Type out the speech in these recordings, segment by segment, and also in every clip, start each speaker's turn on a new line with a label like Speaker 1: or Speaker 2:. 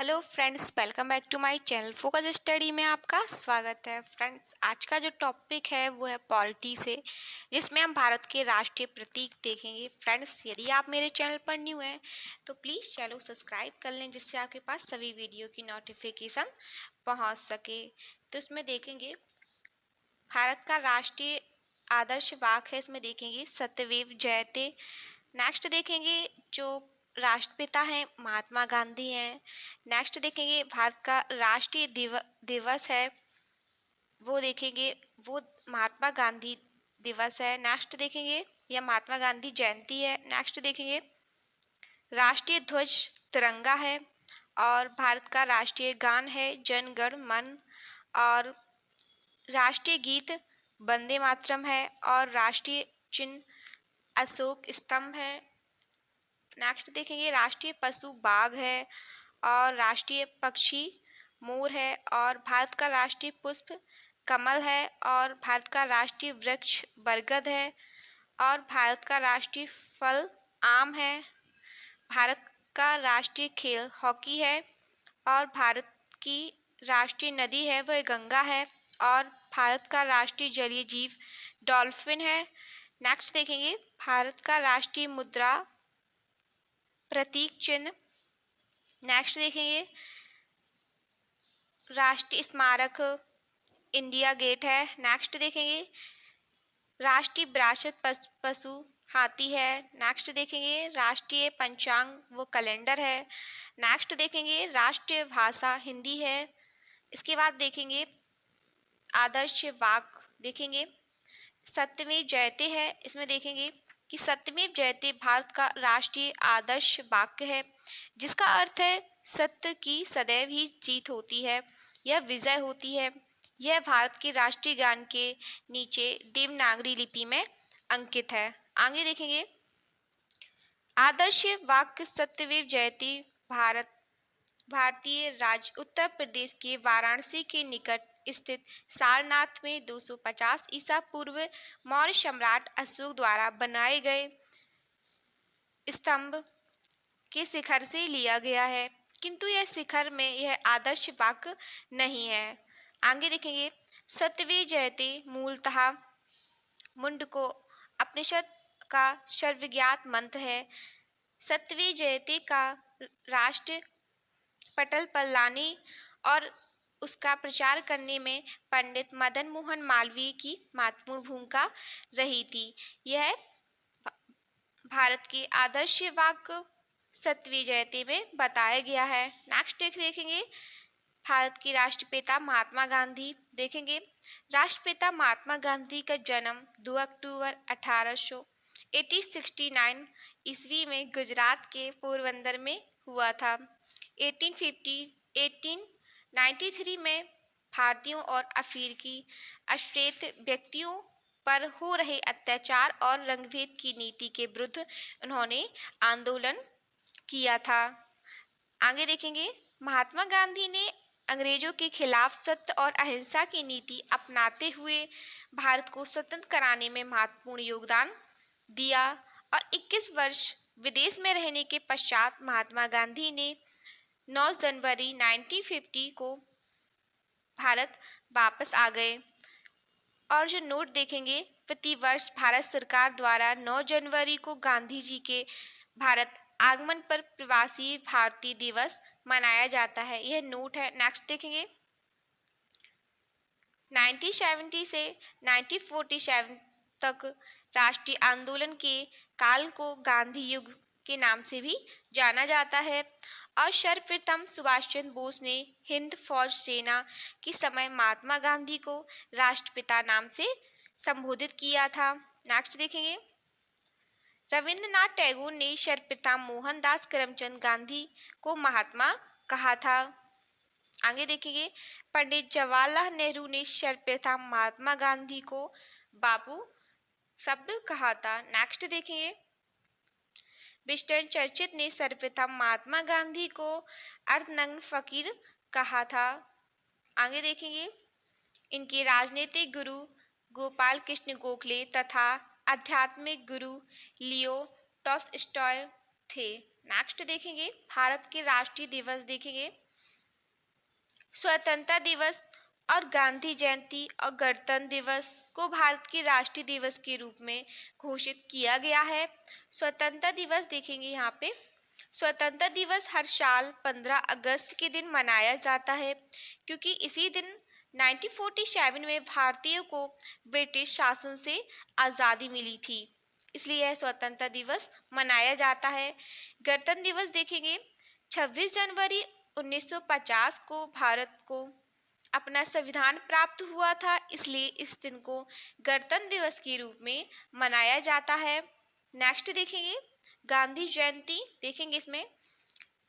Speaker 1: Hello friends, welcome back to my channel focus study में आपका स्वागत है। फ्रेंड्स, आज का जो टॉपिक है वो है पॉलिटी से, जिसमें हम भारत के राष्ट्रीय प्रतीक देखेंगे। फ्रेंड्स, यदि आप मेरे चैनल पर न्यू हैं तो प्लीज़ चैनल को सब्सक्राइब कर लें, जिससे आपके पास सभी वीडियो की नोटिफिकेशन पहुंच सके। तो इसमें देखेंगे भारत का राष्ट्रीय आदर्श वाक्य है, इसमें देखेंगे सत्यमेव जयते। नेक्स्ट देखेंगे जो राष्ट्रपिता हैं महात्मा गांधी हैं। नेक्स्ट देखेंगे भारत का राष्ट्रीय दिवस है, वो देखेंगे वो महात्मा गांधी दिवस है। नेक्स्ट देखेंगे यह महात्मा गांधी जयंती है। नेक्स्ट देखेंगे राष्ट्रीय ध्वज तिरंगा है, और भारत का राष्ट्रीय गान है जन गण मन, और राष्ट्रीय गीत वंदे मातरम है, और राष्ट्रीय चिन्ह अशोक स्तंभ है। नेक्स्ट देखेंगे राष्ट्रीय पशु बाघ है, और राष्ट्रीय पक्षी मोर है, और भारत का राष्ट्रीय पुष्प कमल है, और भारत का राष्ट्रीय वृक्ष बरगद है, और भारत का राष्ट्रीय फल आम है। भारत का राष्ट्रीय खेल हॉकी है, और भारत की राष्ट्रीय नदी है वह गंगा है, और भारत का राष्ट्रीय जलीय जीव डॉल्फिन है। नेक्स्ट देखेंगे भारत का राष्ट्रीय मुद्रा प्रतीक चिन्ह। नेक्स्ट देखेंगे राष्ट्रीय स्मारक इंडिया गेट है। नेक्स्ट देखेंगे राष्ट्रीय विरासत पशु हाथी है। नेक्स्ट देखेंगे राष्ट्रीय पंचांग वो कैलेंडर है। नेक्स्ट देखेंगे राष्ट्रीय भाषा हिंदी है। इसके बाद देखेंगे आदर्श वाक्य, देखेंगे सत्यमेव जयते है। इसमें देखेंगे कि सत्यमेव जयते भारत का राष्ट्रीय आदर्श वाक्य है, जिसका अर्थ है सत्य की सदैव ही जीत होती है, यह विजय होती है। यह भारत के राष्ट्रीय गान के नीचे देवनागरी लिपि में अंकित है। आगे देखेंगे आदर्श वाक्य सत्यमेव जयते भारतीय राज्य उत्तर प्रदेश के वाराणसी के निकट स्थित सारनाथ में 250 ईसा पूर्व मौर्य सम्राट अशोक द्वारा बनाए गए स्तंभ के शिखर से लिया गया है, किंतु यह शिखर में यह आदर्श वाक्य नहीं है। आगे देखेंगे सत्यमेव जयते मूलतः मुंडको उपनिषद का सर्वज्ञात मंत्र है। सत्यमेव जयते का राष्ट्र पटल पर लाने और उसका प्रचार करने में पंडित मदन मोहन मालवीय की महत्वपूर्ण भूमिका रही थी। यह भारत के आदर्श वाक्य सत्यमेव जयते में बताया गया है। नेक्स्ट देखेंगे भारत के राष्ट्रपिता महात्मा गांधी। देखेंगे राष्ट्रपिता महात्मा गांधी का जन्म 2 अक्टूबर 1869 ईस्वी में गुजरात के पोरबंदर में हुआ था। 1893 में भारतीयों और अफ्रीकी अश्वेत व्यक्तियों पर हो रहे अत्याचार और रंगभेद की नीति के विरुद्ध उन्होंने आंदोलन किया था। आगे देखेंगे महात्मा गांधी ने अंग्रेजों के खिलाफ सत्य और अहिंसा की नीति अपनाते हुए भारत को स्वतंत्र कराने में महत्वपूर्ण योगदान दिया, और 21 वर्ष विदेश में रहने के पश्चात महात्मा गांधी ने 9 जनवरी 1950 को भारत वापस आ गए। और जो नोट देखेंगे प्रतिवर्ष भारत सरकार द्वारा 9 जनवरी को गांधी जी के भारत आगमन पर प्रवासी भारतीय दिवस मनाया जाता है, यह नोट है। नेक्स्ट देखेंगे 1970 से 1947 तक राष्ट्रीय आंदोलन के काल को गांधी युग के नाम से भी जाना जाता है, और सर्वप्रथम सुभाष चंद्र बोस ने हिंद फौज सेना के समय महात्मा गांधी को राष्ट्रपिता नाम से संबोधित किया था। नेक्स्ट देखेंगे रविंद्रनाथ टैगोर ने सर्वप्रथम मोहनदास करमचंद गांधी को महात्मा कहा था। आगे देखेंगे पंडित जवाहरलाल नेहरू ने सर्वप्रथम महात्मा गांधी को बापू शब्द कहा था। नेक्स्ट देखेंगे विंस्टन चर्चिल ने सर्वप्रथम महात्मा गांधी को अर्धनग्न फकीर कहा था। आगे देखेंगे इनके राजनीतिक गुरु गोपाल कृष्ण गोखले तथा आध्यात्मिक गुरु लियो टॉल्स्टॉय थे। नेक्स्ट देखेंगे भारत के राष्ट्रीय दिवस, देखेंगे स्वतंत्रता दिवस और गांधी जयंती और गणतंत्र दिवस को भारत के राष्ट्रीय दिवस के रूप में घोषित किया गया है। स्वतंत्रता दिवस देखेंगे यहाँ पे, स्वतंत्रता दिवस हर साल 15 अगस्त के दिन मनाया जाता है, क्योंकि इसी दिन 1947 में भारतीयों को ब्रिटिश शासन से आज़ादी मिली थी, इसलिए यह स्वतंत्रता दिवस मनाया जाता है। गणतंत्र दिवस देखेंगे, 26 जनवरी 1950 को भारत को अपना संविधान प्राप्त हुआ था, इसलिए इस दिन को गणतंत्र दिवस के रूप में मनाया जाता है। नेक्स्ट देखेंगे गांधी जयंती, देखेंगे इसमें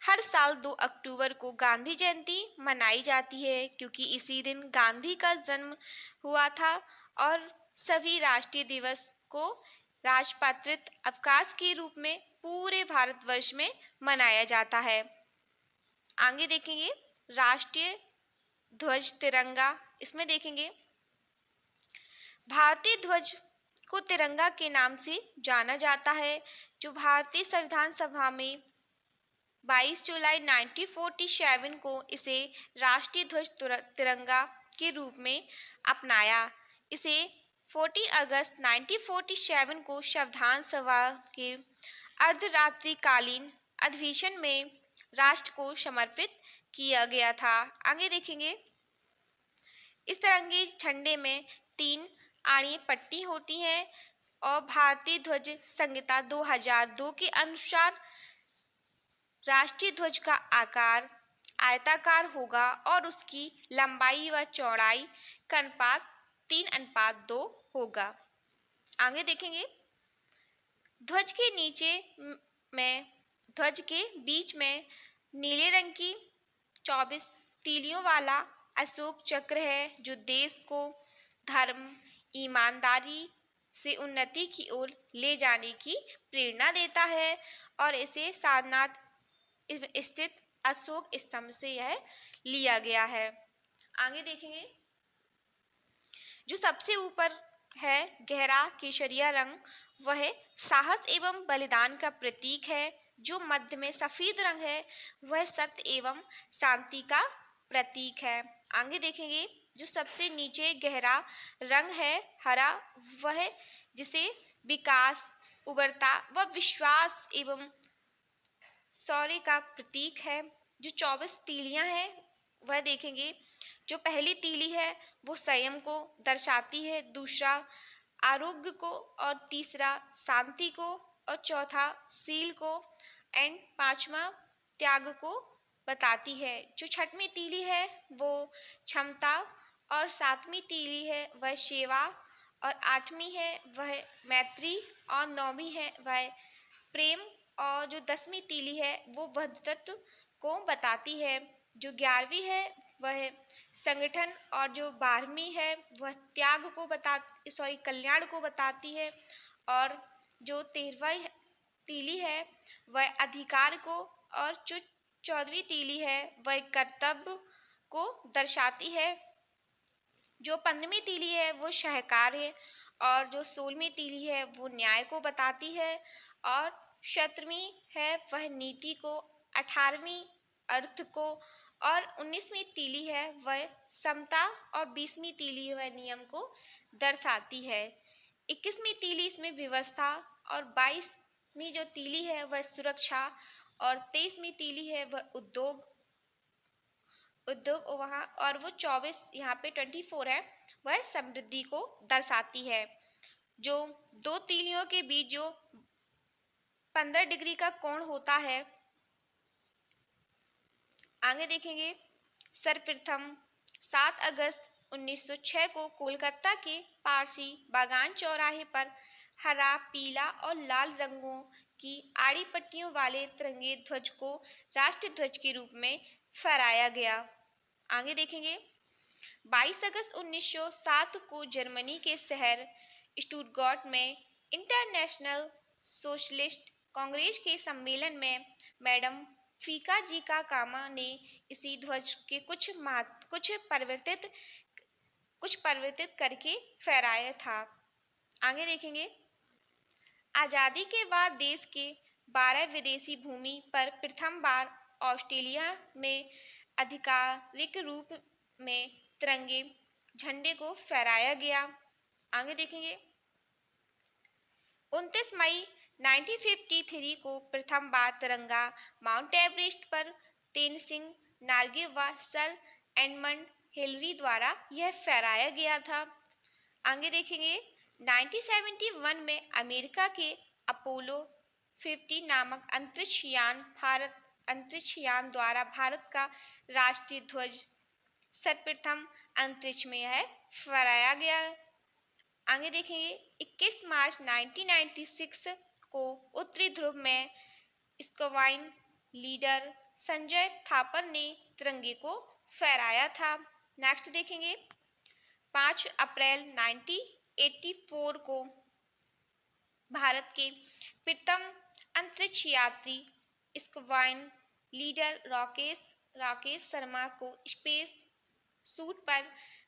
Speaker 1: हर साल 2 अक्टूबर को गांधी जयंती मनाई जाती है, क्योंकि इसी दिन गांधी का जन्म हुआ था और सभी राष्ट्रीय दिवस को राजपत्रित अवकाश के रूप में पूरे भारतवर्ष में मनाया जाता है। आगे देखेंगे राष्ट्रीय ध्वज तिरंगा, इसमें देखेंगे भारतीय ध्वज को तिरंगा के नाम से जाना जाता है, जो भारतीय संविधान सभा में 22 जुलाई 1947 को इसे राष्ट्रीय ध्वज तिरंगा के रूप में अपनाया। इसे 14 अगस्त 1947 को संविधान सभा के अर्धरात्रिकालीन अधिवेशन में राष्ट्र को समर्पित किया गया था। आगे देखेंगे इस तिरंगे झंडे में 3 आड़ी पट्टी होती है और भारतीय ध्वज संहिता 2002 के अनुसार राष्ट्रीय ध्वज का आकार आयताकार होगा और उसकी लंबाई व चौड़ाई का अनुपात 3:2 होगा। आगे देखेंगे ध्वज के नीचे में, ध्वज के बीच में नीले रंग की 24 तीलियों वाला अशोक चक्र है, जो देश को धर्म, ईमानदारी से उन्नति की ओर ले जाने की प्रेरणा देता है और इसे सारनाथ स्थित अशोक स्तंभ से यह लिया गया है। आगे देखेंगे जो सबसे ऊपर है गहरा केसरिया रंग, वह साहस एवं बलिदान का प्रतीक है। जो मध्य में सफेद रंग है वह सत्य एवं शांति का प्रतीक है। आगे देखेंगे जो सबसे नीचे गहरा रंग है हरा, वह जिसे विकास, उबरता व विश्वास एवं शौर्य का प्रतीक है। जो 24 तीलियां हैं वह देखेंगे, जो पहली तीली है वो संयम को दर्शाती है, दूसरा आरोग्य को और तीसरा शांति को और चौथा शील को एंड पांचवा त्याग को बताती है। जो छठवीं तीली है वो क्षमता और सातवीं तीली है वह सेवा और आठवीं है वह मैत्री और नौवीं है वह प्रेम और जो 10वीं तीली है वो बंधुत्व को बताती है। जो 11वीं है वह संगठन और जो 12वीं है वह त्याग को कल्याण को बताती है और जो 13वीं तीली है वह अधिकार को और जो 14वीं तीली है वह कर्तव्य को दर्शाती है। जो 15वीं तीली है वो सहकार है और जो 16वीं तीली है वो न्याय को बताती है और 17वीं है वह नीति को, 18वीं अर्थ को और 19वीं तीली है वह समता और 20वीं तीली वह नियम को दर्शाती है। 21वीं तीली इसमें व्यवस्था और 22वीं जो तीली है वह सुरक्षा और 23वीं तीली है वह उद्योग वहाँ और वो 24 यहाँ पे 24 है वह समृद्धि को दर्शाती है। जो दो तीलियों के बीच जो 15 डिग्री का कोण होता है, आगे देखेंगे सर्वप्रथम 7 अगस्त 1906 को कोलकाता के पारसी बागान चौराहे पर हरा, पीला और लाल रंगों की आड़ी पट्टियों वाले तिरंगे ध्वज को राष्ट्रीय ध्वज के रूप में फहराया गया। आगे देखेंगे 22 अगस्त 1907 को जर्मनी के शहर स्टुटगार्ट में इंटरनेशनल सोशलिस्ट कांग्रेस के सम्मेलन में मैडम फीका जी का कामा ने इसी ध्वज के कुछ परिवर्तित करके फहराया था। आगे देखेंगे आज़ादी के बाद देश के 12 विदेशी भूमि पर प्रथम बार ऑस्ट्रेलिया में आधिकारिक रूप में तिरंगे झंडे को फहराया गया। आगे देखेंगे 29 मई 1953 को प्रथम बार तिरंगा माउंट एवरेस्ट पर तेनसिंग नार्गे व सर एडमंड हिलरी द्वारा यह फहराया गया था। आगे देखेंगे 1971 में अमेरिका के अपोलो 50 नामक अंतरिक्ष यान द्वारा भारत का राष्ट्रीय ध्वज सर्वप्रथम अंतरिक्ष में यह फहराया गया। आगे देखेंगे 21 मार्च 1996 को उत्तरी ध्रुव में स्क्वाड्रन लीडर संजय थापर ने तिरंगे को फहराया था। नेक्स्ट देखेंगे 5 अप्रैल 1984 को भारत के प्रथम अंतरिक्ष यात्री स्क्वाड्रन लीडर राकेश शर्मा को स्पेस सूट पर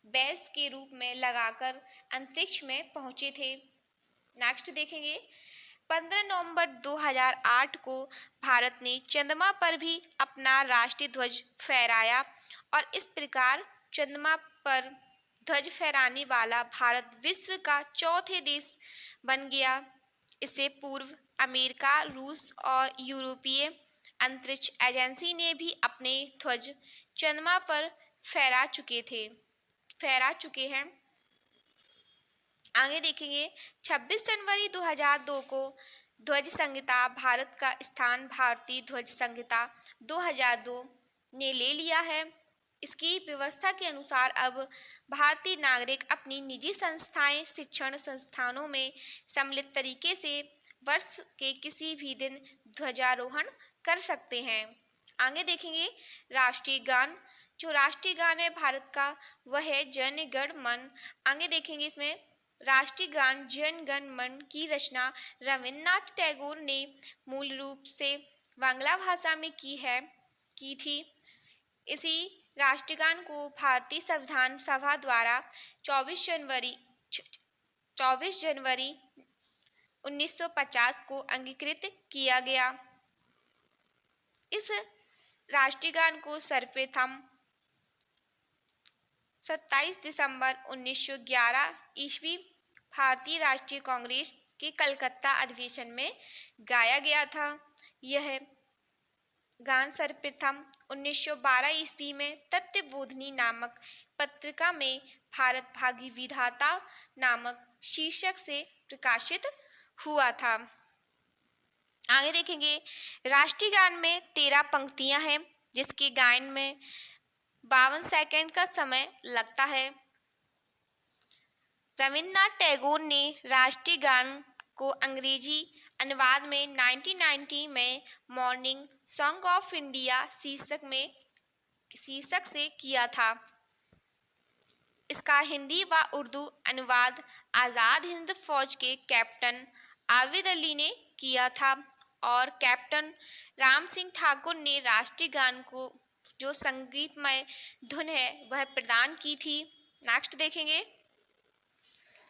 Speaker 1: बेस के रूप में लगाकर अंतरिक्ष में पहुंचे थे। नेक्स्ट देखेंगे 15 नवंबर 2008 को भारत ने चंद्रमा पर भी अपना राष्ट्रीय ध्वज फहराया और इस प्रकार चंद्रमा पर ध्वज फहराने वाला भारत विश्व का चौथे देश बन गया। इससे पूर्व अमेरिका, रूस और यूरोपीय अंतरिक्ष एजेंसी ने भी अपने ध्वज चंद्रमा पर फहरा चुके हैं। आगे देखेंगे 26 जनवरी 2002 को ध्वज संहिता भारत का स्थान भारतीय ध्वज संहिता 2002 ने ले लिया है। इसकी व्यवस्था के अनुसार अब भारतीय नागरिक अपनी निजी संस्थाएं, शिक्षण संस्थानों में सम्मिलित तरीके से वर्ष के किसी भी दिन ध्वजारोहण कर सकते हैं। आगे देखेंगे राष्ट्रीय गान। जो राष्ट्रीय गान है भारत का वह है जन गण मन। आगे देखेंगे इसमें राष्ट्रीय गान जन गण मन की रचना रविन्द्रनाथ टैगोर ने मूल रूप से बांग्ला भाषा में की थी। इसी राष्ट्रीय गान को भारतीय संविधान सभा द्वारा 24 जनवरी 1950 को अंगीकृत किया गया। इस राष्ट्रीय गान को सर्वप्रथम 27 दिसंबर 1911 ईस्वी भारतीय राष्ट्रीय कांग्रेस के कलकत्ता अधिवेशन में गाया गया था। यह गान सर्वप्रथम 1912 ईस्वी में तत्वबोधिनी नामक पत्रिका में भारत भाग्य विधाता नामक शीर्षक से प्रकाशित हुआ था। आगे देखेंगे राष्ट्रीय गान में 13 पंक्तियां हैं जिसके गायन में 52 सेकंड का समय लगता है। रविन्द्रनाथ टैगोर ने राष्ट्रीय गान को अंग्रेजी अनुवाद में 1990 में मॉर्निंग सॉन्ग ऑफ इंडिया शीर्षक से किया था। इसका हिंदी व उर्दू अनुवाद आज़ाद हिंद फौज के कैप्टन आविद अली ने किया था और कैप्टन राम सिंह ठाकुर ने राष्ट्रीय गान को जो संगीतमय धुन है वह प्रदान की थी। नेक्स्ट देखेंगे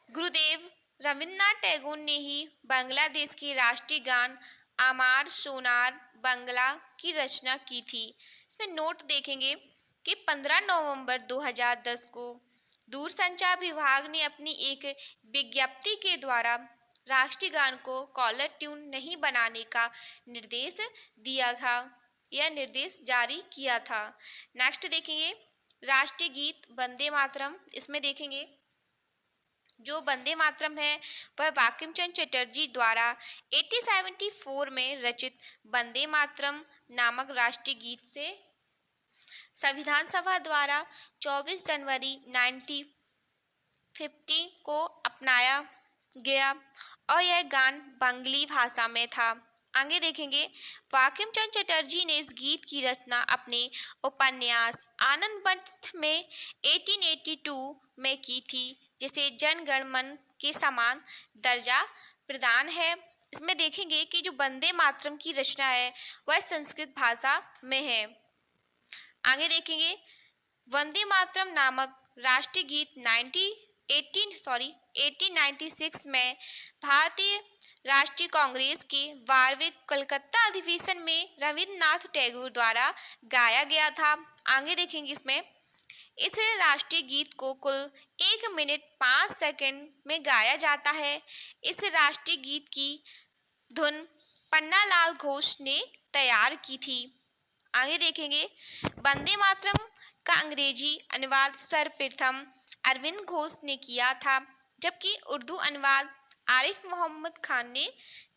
Speaker 1: गुरुदेव रविन्द्रनाथ टैगोर ने ही बांग्लादेश के राष्ट्रीय गान आमार सोनार बांग्ला की रचना की थी। इसमें नोट देखेंगे कि 15 नवंबर 2010 को दूरसंचार विभाग ने अपनी एक विज्ञप्ति के द्वारा राष्ट्रीय गान को कॉलर ट्यून नहीं बनाने का निर्देश दिया था। यह निर्देश जारी किया था। नेक्स्ट देखेंगे राष्ट्रीय गीत वंदे मातरम। इसमें देखेंगे जो वंदे मातरम है वह बंकिम चंद्र चटर्जी द्वारा 1874 में रचित वंदे मातरम नामक राष्ट्रीय गीत से संविधान सभा द्वारा 24 जनवरी 1950 को अपनाया गया और यह गान बंगाली भाषा में था। आगे देखेंगे बंकिम चंद्र चटर्जी ने इस गीत की रचना अपने उपन्यास आनंद बंठ में 1882 में की थी जिसे जन गण मन के समान दर्जा प्रदान है। इसमें देखेंगे कि जो वंदे मातरम की रचना है वह संस्कृत भाषा में है। आगे देखेंगे वंदे मातरम नामक राष्ट्रीय गीत 1896 में भारतीय राष्ट्रीय कांग्रेस के 12वें कलकत्ता अधिवेशन में रविन्द्रनाथ टैगोर द्वारा गाया गया था। आगे देखेंगे इसमें, इस राष्ट्रीय गीत को कुल 1 मिनट 5 सेकंड में गाया जाता है। इस राष्ट्रीय गीत की धुन पन्नालाल घोष ने तैयार की थी। आगे देखेंगे, वंदे मातरम का अंग्रेजी अनुवाद सर्वप्रथम अरविंद घोष ने किया था, जबकि उर्दू अनुवाद आरिफ मोहम्मद खान ने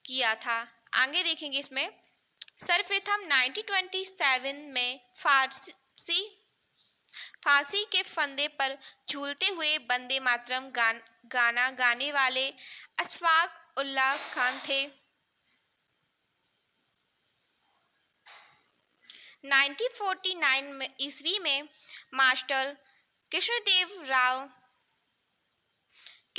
Speaker 1: किया था। आगे देखेंगे इसमें, सर्वप्रथम 1927 में फांसी के फंदे पर झूलते हुए वंदे मातरम गाना गाने वाले अशफाक उल्लाह खान थे। 1949 ईस्वी में मास्टर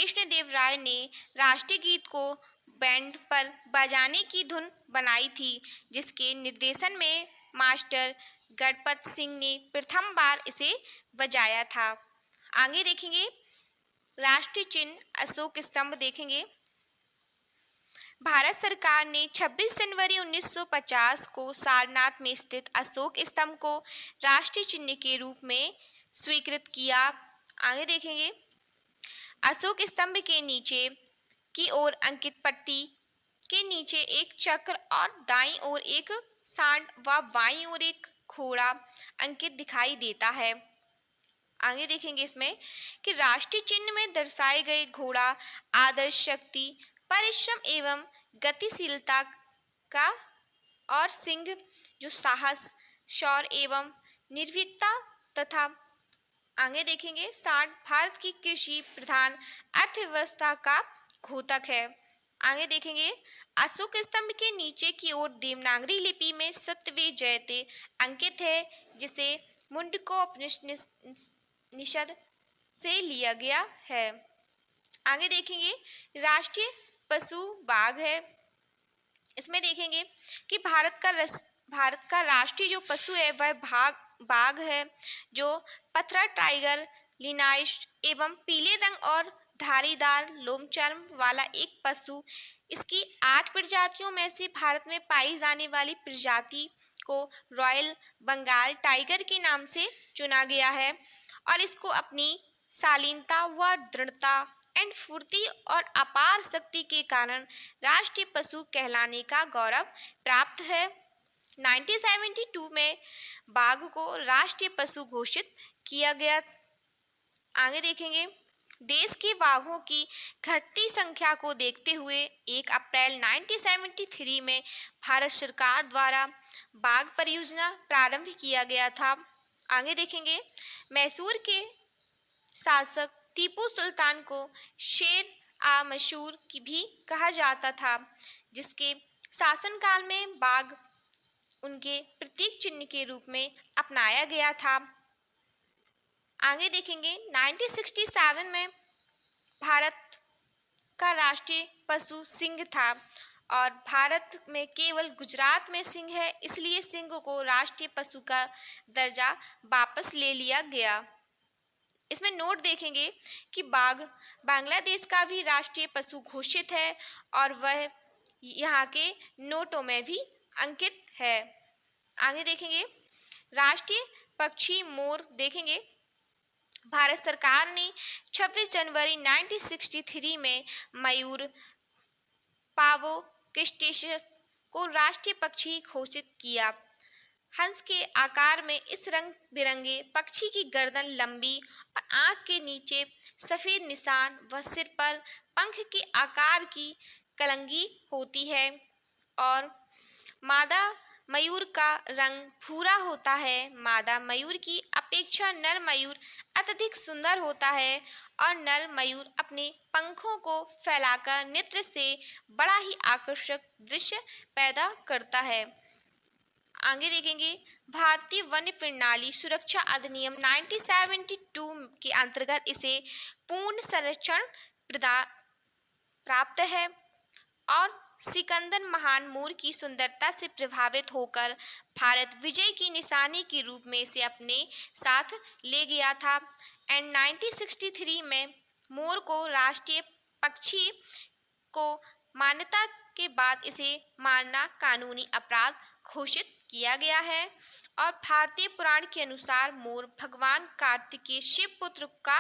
Speaker 1: कृष्णदेव राय ने राष्ट्रीय गीत को बैंड पर बजाने की धुन बनाई थी, जिसके निर्देशन में मास्टर गणपत सिंह ने प्रथम बार इसे बजाया था। आगे देखेंगे, राष्ट्रीय चिन्ह अशोक स्तंभ देखेंगे। भारत सरकार ने 26 जनवरी 1950 को सारनाथ में स्थित अशोक स्तंभ को राष्ट्रीय चिन्ह के रूप में स्वीकृत किया। आगे देखेंगे, अशोक स्तंभ के नीचे की ओर अंकित पट्टी के नीचे एक चक्र और दाईं ओर एक सांड व बाईं ओर एक घोड़ा अंकित दिखाई देता है। आगे देखेंगे इसमें कि राष्ट्रीय चिन्ह में दर्शाए गए घोड़ा आदर्श शक्ति, परिश्रम एवं गतिशीलता का, और सिंह जो साहस, शौर्य एवं निर्भीकता तथा आगे देखेंगे सांड भारत की कृषि प्रधान अर्थव्यवस्था का घोतक है। आगे देखेंगे, अशोक स्तंभ के नीचे की ओर देवनागरी लिपि में सत्यवे जयते अंकित है, जिसे मुंडकोपनिषद से लिया गया है। आगे देखेंगे, राष्ट्रीय पशु बाघ है। इसमें देखेंगे कि भारत का राष्ट्रीय जो पशु है वह बाघ है, जो पथरा टाइगर लिनाइश एवं पीले रंग और धारीदार लोमचर्म वाला एक पशु। इसकी 8 प्रजातियों में से भारत में पाई जाने वाली प्रजाति को रॉयल बंगाल टाइगर के नाम से चुना गया है और इसको अपनी शालीनता व दृढ़ता एंड फुर्ती और अपार शक्ति के कारण राष्ट्रीय पशु कहलाने का गौरव प्राप्त है। 1972 में बाघ को राष्ट्रीय पशु घोषित किया गया। आगे देखेंगे, देश के बाघों की घटती संख्या को देखते हुए 1 अप्रैल 1973 में भारत सरकार द्वारा बाघ परियोजना प्रारंभ किया गया था। आगे देखेंगे, मैसूर के शासक टीपू सुल्तान को शेर आ मशहूर की भी कहा जाता था, जिसके शासनकाल में बाघ उनके प्रतीक चिन्ह के रूप में अपनाया गया था। आगे देखेंगे, 1967 में भारत का राष्ट्रीय पशु सिंह था और भारत में केवल गुजरात में सिंह है, इसलिए सिंह को राष्ट्रीय पशु का दर्जा वापस ले लिया गया। इसमें नोट देखेंगे कि बाघ बांग्लादेश का भी राष्ट्रीय पशु घोषित है और वह यहाँ के नोटों में भी अंकित है। आगे देखेंगे, राष्ट्रीय पक्षी मोर देखेंगे। भारत सरकार ने 26 जनवरी 1963 में मयूर पावो क्रिस्टेशियस को राष्ट्रीय पक्षी घोषित किया। हंस के आकार में इस रंग बिरंगे पक्षी की गर्दन लंबी और आंख के नीचे सफ़ेद निशान व सिर पर पंख के आकार की कलंगी होती है और मादा मयूर का रंग भूरा होता है। मादा मयूर की अपेक्षा नर मयूर अत्यधिक सुंदर होता है और नर मयूर अपने पंखों को फैलाकर नृत्य से बड़ा ही आकर्षक दृश्य पैदा करता है। आगे देखेंगे, भारतीय वन्य प्रणाली सुरक्षा अधिनियम 1972 के अंतर्गत इसे पूर्ण संरक्षण प्राप्त है और सिकंदर महान मोर की सुंदरता से प्रभावित होकर भारत विजय की निशानी के रूप में इसे अपने साथ ले गया था। एंड 1963 में मोर को राष्ट्रीय पक्षी को मान्यता के बाद इसे मारना कानूनी अपराध घोषित किया गया है। और भारतीय पुराण के अनुसार मोर भगवान कार्तिकेय शिव पुत्र का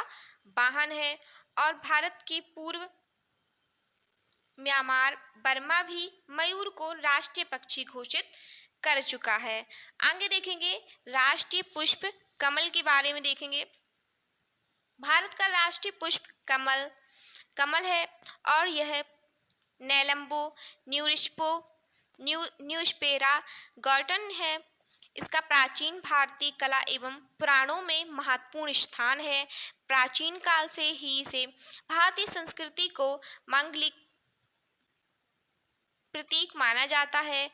Speaker 1: वाहन है। और भारत के पूर्व म्यांमार बर्मा भी मयूर को राष्ट्रीय पक्षी घोषित कर चुका है। आगे देखेंगे राष्ट्रीय पुष्प कमल के बारे में देखेंगे। भारत का राष्ट्रीय पुष्प कमल है और यह नेलम्बो न्यूस्पेरा गॉर्टन है। इसका प्राचीन भारतीय कला एवं पुराणों में महत्वपूर्ण स्थान है। प्राचीन काल से ही इसे भारतीय संस्कृति को मांगलिक प्रतीक माना जाता है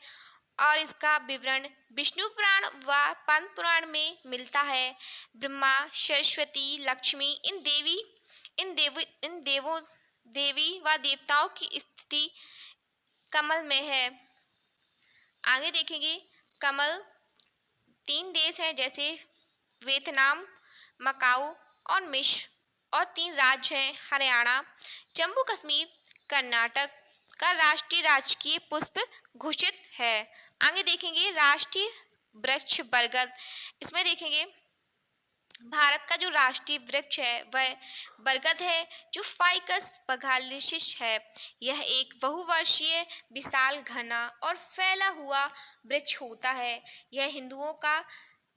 Speaker 1: और इसका विवरण विष्णु पुराण व पद्म पुराण में मिलता है। ब्रह्मा, सरस्वती, लक्ष्मी इन देवी व देवताओं की स्थिति कमल में है। आगे देखेंगे कमल 3 देश हैं जैसे वियतनाम, मकाऊ और मिस्र, और 3 राज्य हैं हरियाणा, जम्मू कश्मीर, कर्नाटक का राष्ट्रीय राजकीय पुष्प घोषित है। आगे देखेंगे राष्ट्रीय वृक्ष बरगद। इसमें देखेंगे भारत का जो राष्ट्रीय वृक्ष है वह बरगद है जो फाइकस बंगालिसिस है। यह एक बहुवर्षीय विशाल घना और फैला हुआ वृक्ष होता है। यह हिंदुओं का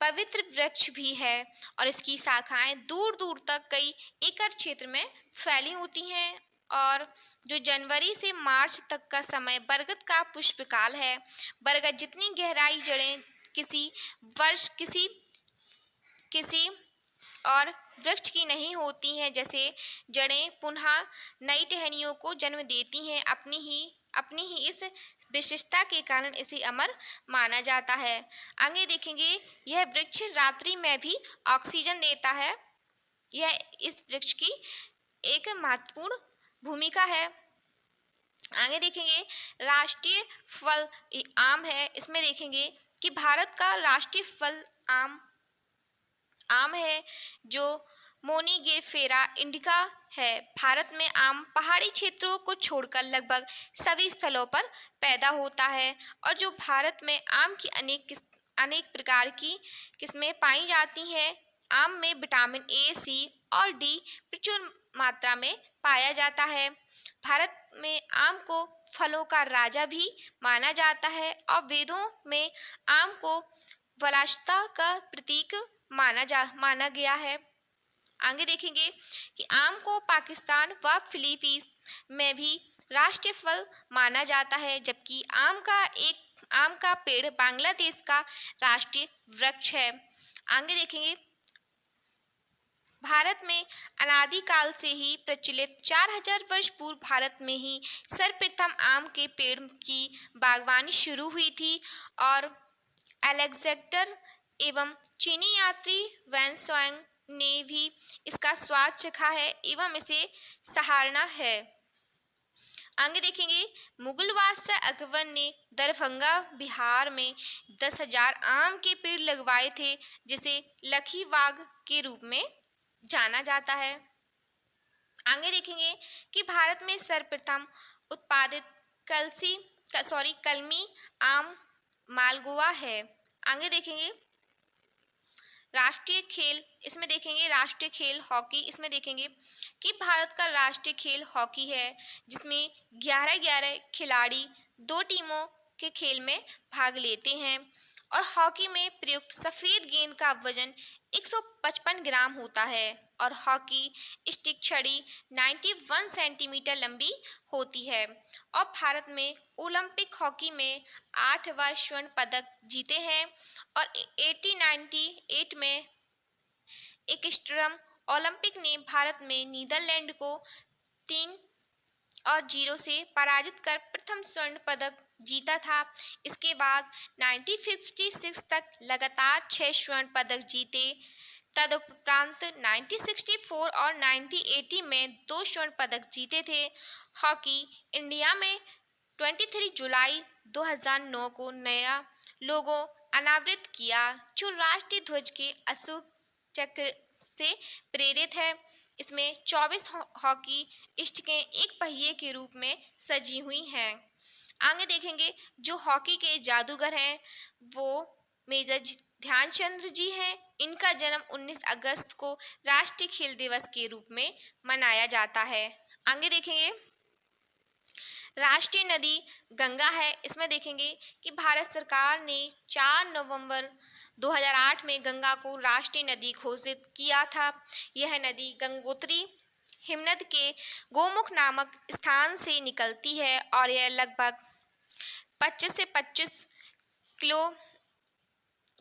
Speaker 1: पवित्र वृक्ष भी है और इसकी शाखाएं दूर दूर तक कई एकड़ क्षेत्र में फैली होती हैं। और जो जनवरी से मार्च तक का समय बरगद का पुष्पकाल है। बरगद जितनी गहराई जड़ें किसी वर्ष किसी और वृक्ष की नहीं होती हैं, जैसे जड़ें पुनः नई टहनियों को जन्म देती हैं। अपनी ही इस विशेषता के कारण इसे अमर माना जाता है। आगे देखेंगे यह वृक्ष रात्रि में भी ऑक्सीजन देता है। यह इस वृक्ष की एक महत्वपूर्ण भूमिका है। आगे देखेंगे राष्ट्रीय फल आम है। इसमें देखेंगे कि भारत का राष्ट्रीय फल आम है जो मोनिगेफेरा इंडिका है। भारत में आम पहाड़ी क्षेत्रों को छोड़कर लगभग सभी स्थलों पर पैदा होता है और जो भारत में आम की अनेक प्रकार की किस्में पाई जाती हैं। आम में विटामिन ए, सी और डी प्रचुर मात्रा में पाया जाता है। भारत में आम को फलों का राजा भी माना जाता है और वेदों में आम को विलासिता का प्रतीक माना गया है। आगे देखेंगे कि आम को पाकिस्तान व फिलीपींस में भी राष्ट्रीय फल माना जाता है, जबकि आम का पेड़ बांग्लादेश का राष्ट्रीय वृक्ष है। आगे देखेंगे भारत में अनादिकाल से ही प्रचलित 4000 वर्ष पूर्व भारत में ही सर्वप्रथम आम के पेड़ की बागवानी शुरू हुई थी और अलेक्जेंडर एवं चीनी यात्री वैन ने भी इसका स्वाद चखा है एवं इसे सराहा है। आगे देखेंगे मुगल बादशाह अकबर ने दरभंगा बिहार में 10,000 आम के पेड़ लगवाए थे, जिसे लकी बाग के रूप में जाना जाता है। आगे देखेंगे कि भारत में सर्वप्रथम उत्पादित कलमी आम मालगोवा है। आगे देखेंगे राष्ट्रीय खेल। इसमें देखेंगे राष्ट्रीय खेल हॉकी। इसमें देखेंगे कि भारत का राष्ट्रीय खेल हॉकी है, जिसमें 11-11 खिलाड़ी 2 टीमों के खेल में भाग लेते हैं और हॉकी में प्रयुक्त सफ़ेद गेंद का वजन 155 ग्राम होता है और हॉकी स्टिक छड़ी 91 सेंटीमीटर लंबी होती है। और भारत में ओलंपिक हॉकी में 8 बार स्वर्ण पदक जीते हैं और 1898 में एम्स्टर्डम ओलंपिक ने भारत में नीदरलैंड को 3-0 से पराजित कर प्रथम स्वर्ण पदक जीता था। इसके बाद 1956 तक लगातार 6 स्वर्ण पदक जीते। तदुपरांत 1964 और 1980 में 2 स्वर्ण पदक जीते थे। हॉकी इंडिया में 23 जुलाई 2009 को नया लोगो अनावृत किया, जो राष्ट्रीय ध्वज के अशोक चक्र से प्रेरित है। इसमें 24 हॉकी स्टिकें एक पहिए के रूप में सजी हुई हैं। आगे देखेंगे जो हॉकी के जादूगर हैं वो मेजर ध्यानचंद जी हैं। इनका जन्म 19 अगस्त को राष्ट्रीय खेल दिवस के रूप में मनाया जाता है। आगे देखेंगे राष्ट्रीय नदी गंगा है। इसमें देखेंगे कि भारत सरकार ने 4 नवंबर 2008 में गंगा को राष्ट्रीय नदी घोषित किया था। यह नदी गंगोत्री हिमनद के गोमुख नामक स्थान से निकलती है और यह लगभग 25 से 25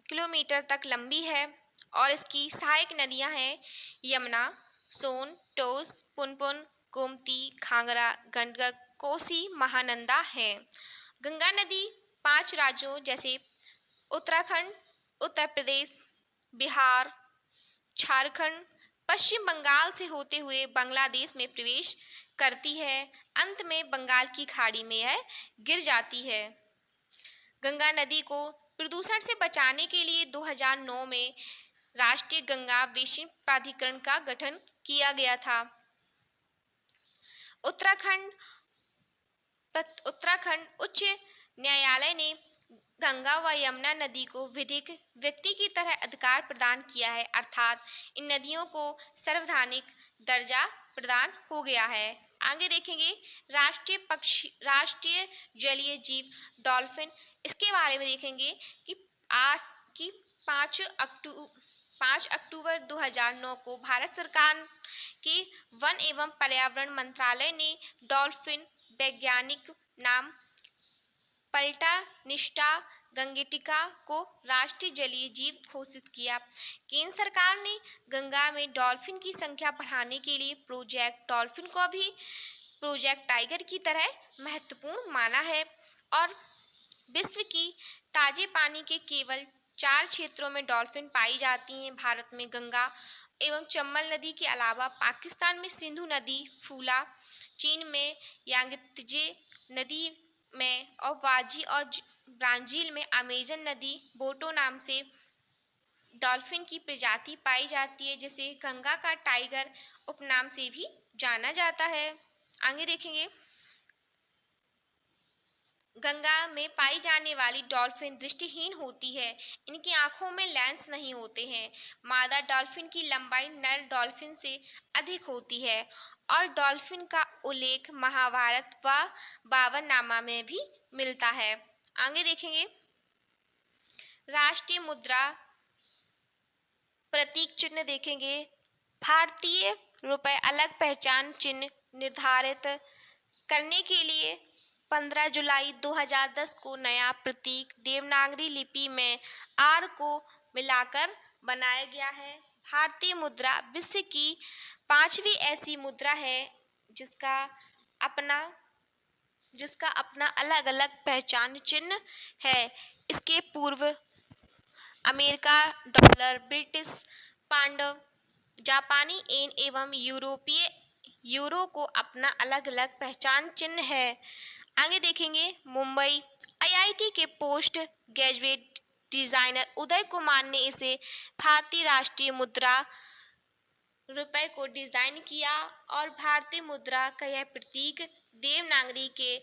Speaker 1: किलोमीटर तक लंबी है और इसकी सहायक नदियां हैं यमुना, सोन, टोस, पुनपुन, गोमती, घाघरा, गंडक, कोसी, महानंदा है। गंगा नदी 5 राज्यों जैसे उत्तराखंड, उत्तर प्रदेश, बिहार, झारखंड, पश्चिम बंगाल से होते हुए बांग्लादेश में प्रवेश करती है। अंत में बंगाल की खाड़ी में यह गिर जाती है। गंगा नदी को प्रदूषण से बचाने के लिए 2009 में राष्ट्रीय गंगा बेसिन प्राधिकरण का गठन किया गया था। उत्तराखंड उच्च न्यायालय ने गंगा व यमुना नदी को विधिक व्यक्ति की तरह अधिकार प्रदान किया है, अर्थात इन नदियों को संवैधानिक दर्जा प्रदान हो गया है। आगे देखेंगे राष्ट्रीय जलीय जीव डॉल्फिन। इसके बारे में देखेंगे कि 5 अक्टूबर 2009 को भारत सरकार के वन एवं पर्यावरण मंत्रालय ने डॉल्फिन वैज्ञानिक नाम पल्टा निष्ठा गंगेटिका को राष्ट्रीय जलीय जीव घोषित किया। केंद्र सरकार ने गंगा में डॉल्फिन की संख्या बढ़ाने के लिए प्रोजेक्ट डॉल्फिन को भी प्रोजेक्ट टाइगर की तरह महत्वपूर्ण माना है और विश्व की ताजे पानी के केवल 4 क्षेत्रों में डॉल्फिन पाई जाती हैं। भारत में गंगा एवं चंबल नदी के अलावा पाकिस्तान में सिंधु नदी, फूला, चीन में यांगत्जे नदी में और वाजी और ब्राज़ील में अमेजन नदी बोटो नाम से डॉल्फिन की प्रजाति पाई जाती है, जिसे गंगा का टाइगर उपनाम से भी जाना जाता है। आगे देखेंगे गंगा में पाई जाने वाली डॉल्फिन दृष्टिहीन होती है। इनकी आंखों में लेंस नहीं होते हैं। मादा डॉल्फिन की लंबाई नर डॉल्फिन से अधिक होती है और डॉल्फिन का उल्लेख महाभारत व बावरनामा में भी मिलता है। आगे देखेंगे राष्ट्रीय मुद्रा प्रतीक चिन्ह देखेंगे। भारतीय रुपए अलग पहचान चिन्ह निर्धारित करने के लिए 15 जुलाई 2010 को नया प्रतीक देवनागरी लिपि में आर को मिलाकर बनाया गया है। भारतीय मुद्रा विश्व की 5वीं ऐसी मुद्रा है जिसका अपना अलग अलग पहचान चिन्ह है। इसके पूर्व अमेरिका डॉलर, ब्रिटिश पाउंड, जापानी येन एवं यूरोपीय यूरो को अपना अलग अलग पहचान चिन्ह है। आगे देखेंगे मुंबई आईआईटी के post graduate designer Uday Kumar ने इसे भारतीय राष्ट्रीय मुद्रा रुपए को डिजाइन किया और भारतीय मुद्रा का यह प्रतीक देवनागरी के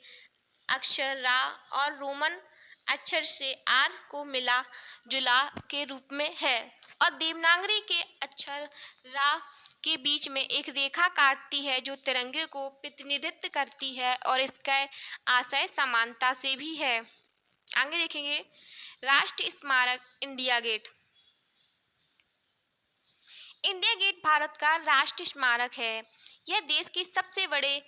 Speaker 1: अक्षर रा और रोमन अक्षर से आर को मिला जुला के रूप में है और देवनागरी के अक्षर रा के बीच में एक रेखा काटती है जो तिरंगे को प्रतिनिधित्व करती है और इसका आशय समानता से भी है। आगे देखेंगे राष्ट्रीय स्मारक India gate. India gate Bharat का राष्ट्रीय स्मारक है। यह देश के सबसे बड़े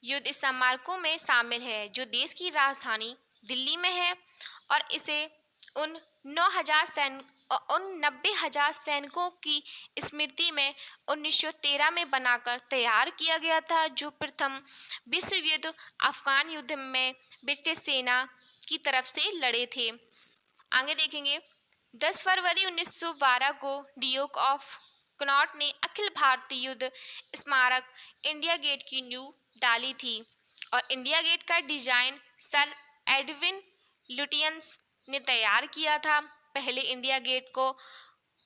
Speaker 1: युद्ध स्मारकों में शामिल है जो देश की राजधानी दिल्ली में है और इसे उन 90,000 सैनिकों की स्मृति में 1913 में बनाकर तैयार किया गया था जो प्रथम विश्व युद्ध अफगान युद्ध में ब्रिटिश सेना की तरफ से लड़े थे। आगे देखेंगे 10 फरवरी 1912 को ड्यूक ऑफ कनॉट ने अखिल भारतीय युद्ध स्मारक इंडिया गेट की नींव डाली थी और इंडिया गेट का डिजाइन सर एडविन लुटियंस ने तैयार किया था। पहले इंडिया गेट को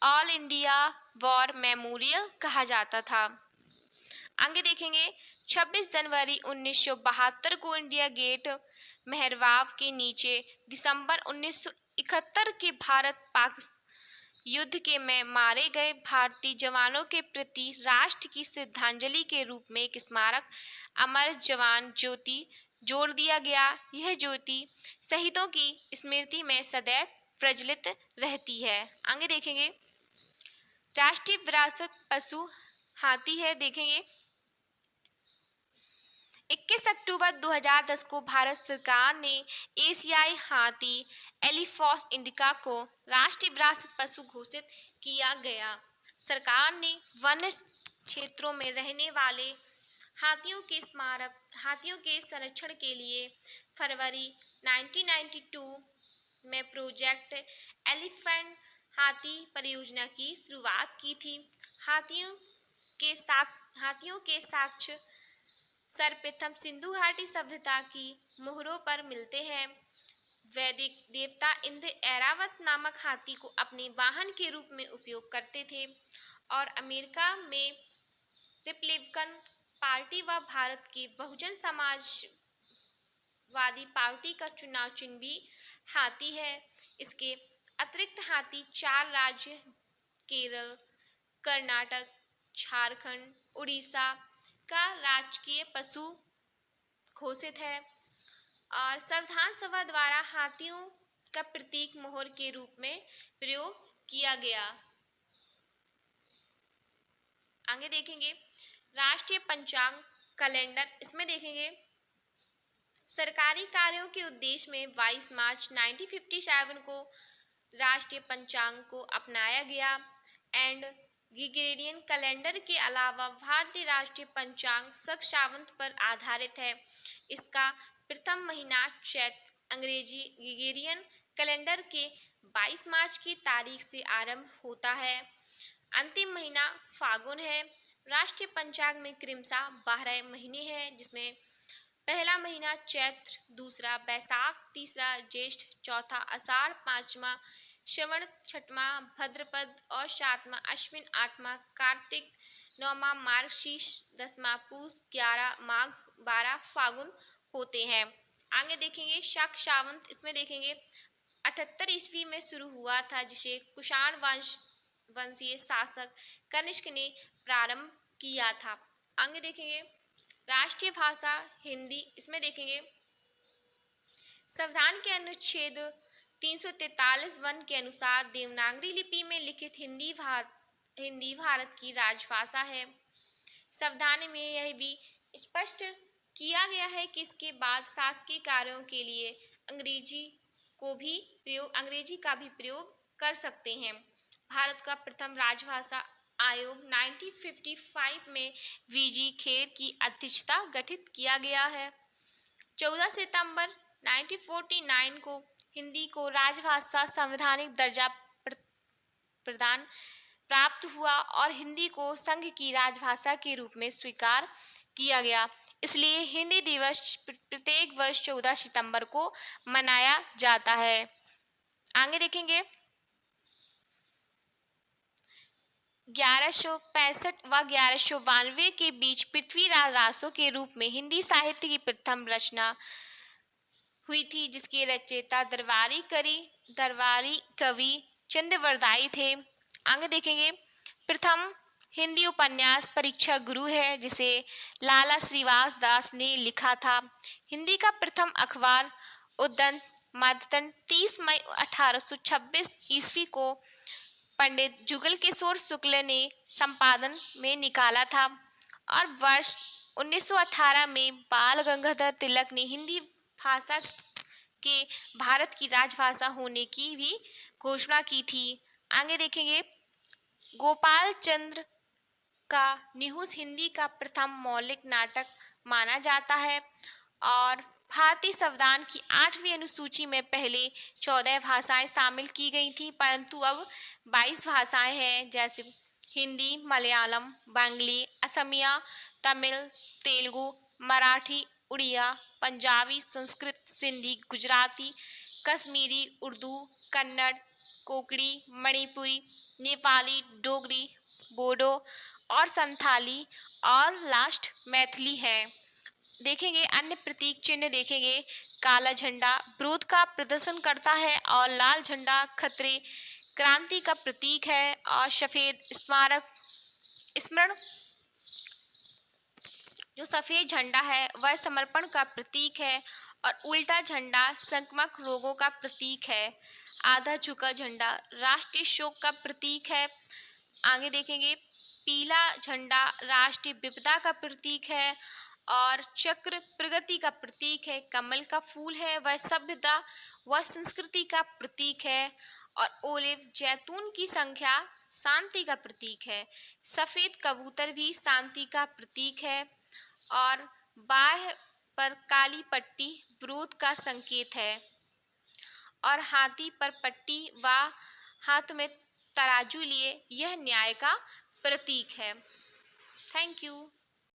Speaker 1: ऑल इंडिया वॉर मेमोरियल कहा जाता था। आगे देखेंगे 26 जनवरी 1972 को इंडिया गेट मेहरवाव के नीचे दिसंबर 1971 के भारत पाक युद्ध के में मारे गए भारतीय जवानों के प्रति राष्ट्र की श्रद्धांजलि के रूप में एक स्मारक अमर जवान ज्योति जोड़ दिया गया। यह ज्योति शहीदों की स्मृति में सदैव प्रज्वलित रहती है। आगे देखेंगे राष्ट्रीय विरासत पशु हाथी है। देखेंगे 21 अक्टूबर 2010 को भारत सरकार ने एशियाई हाथी एलिफॉस इंडिका को राष्ट्रीय विरासत पशु घोषित किया गया। सरकार ने वन्य क्षेत्रों में रहने वाले हाथियों के संरक्षण के लिए फरवरी 1992 में प्रोजेक्ट एलिफेंट हाथी परियोजना की शुरुआत की थी। हाथियों के साक्ष्य सर्वप्रथम सिंधु घाटी सभ्यता की मोहरों पर मिलते हैं। वैदिक देवता इंद्र ऐरावत नामक हाथी को अपने वाहन के रूप में उपयोग करते थे और अमेरिका में रिपब्लिकन पार्टी व भारत के बहुजन समाजवादी पार्टी का चुनाव चिन्ह भी हाथी है। इसके अतिरिक्त हाथी 4 राज्य केरल, कर्नाटक, झारखंड, उड़ीसा का राजकीय पशु घोषित है और संविधान सभा द्वारा हाथियों का प्रतीक मोहर के रूप में प्रयोग किया गया। आगे देखेंगे राष्ट्रीय पंचांग कैलेंडर। इसमें देखेंगे सरकारी कार्यों के उद्देश्य में 22 मार्च 1957 को राष्ट्रीय पंचांग को अपनाया गया एंड ग्रेगोरियन कैलेंडर के अलावा भारतीय राष्ट्रीय पंचांग शक-सावंत पर आधारित है। इसका प्रथम महीना चैत्र अंग्रेजी ग्रेगोरियन कैलेंडर के 22 मार्च की तारीख से आरंभ होता है। अंतिम महीना फागुन है। राष्ट्रीय पंचांग में क्रमशः 12 महीने हैं, जिसमें पहला महीना चैत्र, दूसरा बैसाख, तीसरा ज्येष्ठ, चौथा आषाढ़, पांचवा श्रवण, छठवां भाद्रपद और सातवां अश्विन, आठवां कार्तिक, नौवां मार्गशीर्ष, 10वां पूस, 11 माघ, 12 फागुन होते हैं। आगे देखेंगे शक सावंत। इसमें देखेंगे 78 ईस्वी में शुरू हुआ था, जिसे कुषाण वंशीय शासक कनिष्क ने प्रारंभ किया था। आगे देखेंगे राष्ट्रीय भाषा हिंदी। इसमें देखेंगे संविधान के अनुच्छेद 343(1) के अनुसार देवनागरी लिपि में लिखित हिंदी भारत की राजभाषा है। संविधान में यह भी स्पष्ट किया गया है कि इसके बाद शासकीय कार्यों के लिए अंग्रेजी का भी प्रयोग कर सकते हैं। भारत का प्रथम राजभाषा आयोग 1955 में वीजी खेर की अध्यक्षता गठित किया गया है। 14 सितंबर 1949 को हिंदी को राजभाषा संवैधानिक दर्जा प्रदान प्राप्त हुआ और हिंदी को संघ की राजभाषा के रूप में स्वीकार किया गया। इसलिए हिंदी दिवस प्रत्येक वर्ष 14 सितंबर को मनाया जाता है। आगे देखेंगे 1165 व 1192 के बीच पृथ्वीराज रासो के रूप में हिंदी साहित्य की प्रथम रचना हुई थी, जिसके रचयिता दरबारी कवि चंद्रवरदाई थे। आगे देखेंगे प्रथम हिंदी उपन्यास परीक्षा गुरु है, जिसे लाला श्रीवास दास ने लिखा था। हिंदी का प्रथम अखबार उद्यत मध्यान्ह 30 मई 1826 ईस्वी को पंडित जुगल किशोर शुक्ल ने संपादन में निकाला था और वर्ष 1918 में बाल गंगाधर तिलक ने हिंदी भाषा के भारत की राजभाषा होने की भी घोषणा की थी। आगे देखेंगे गोपाल चंद्र का निहुस हिंदी का प्रथम मौलिक नाटक माना जाता है और भारतीय संविधान की 8वीं अनुसूची में पहले 14 भाषाएं शामिल की गई थी, परंतु अब 22 भाषाएं हैं, जैसे हिंदी, मलयालम, बंगाली, असमिया, तमिल, तेलुगु, मराठी, उड़िया, पंजाबी, संस्कृत, सिंधी, गुजराती, कश्मीरी, उर्दू, कन्नड़, कोकड़ी, मणिपुरी, नेपाली, डोगरी, बोडो और संथाली और लास्ट मैथिली है। देखेंगे अन्य प्रतीक चिन्ह देखेंगे, काला झंडा विरोध का प्रदर्शन करता है और लाल झंडा खतरे क्रांति का प्रतीक है और सफेद स्मारक स्मरण जो सफेद झंडा है वह समर्पण का प्रतीक है और उल्टा झंडा संक्रामक रोगों का प्रतीक है। आधा झुका झंडा राष्ट्रीय शोक का प्रतीक है। आगे देखेंगे पीला झंडा राष्ट्रीय विपदा का प्रतीक है और चक्र प्रगति का प्रतीक है। कमल का फूल है वह सभ्यता व संस्कृति का प्रतीक है और ओलिव जैतून की संख्या शांति का प्रतीक है। सफेद कबूतर भी शांति का प्रतीक है और बाह पर काली पट्टी विरोध का संकेत है और हाथी पर पट्टी व हाथ में तराजू लिए यह न्याय का प्रतीक है। Thank you.